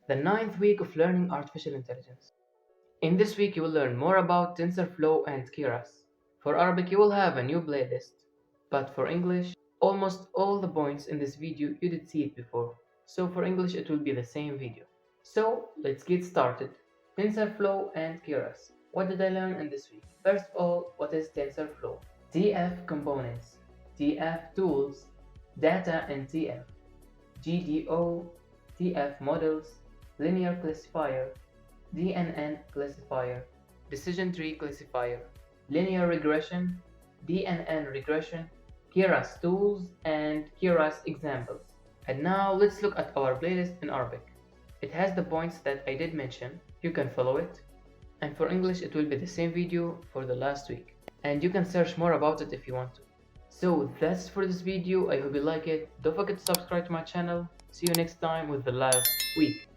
the ninth week of learning artificial intelligence. In this week, you will learn more about TensorFlow and keras. For Arabic, you will have a new playlist, but for English, almost all the points in this video you did see it before, so for English it will be the same video. So let's get started. TensorFlow and keras. What did I learn in this week? First of all, what is TensorFlow? TF components, TF tools, data and TF, GDO, TF models, linear classifier, DNN classifier, decision tree classifier, linear regression, DNN regression, keras tools, and keras examples. And now let's look at our playlist in Arabic. It has the points that I did mention. You can follow it. And for English, it will be the same video for the last week. And you can search more about it if you want to. So that's for this video. I hope you like it. Don't forget to subscribe to my channel. See you next time with the last week.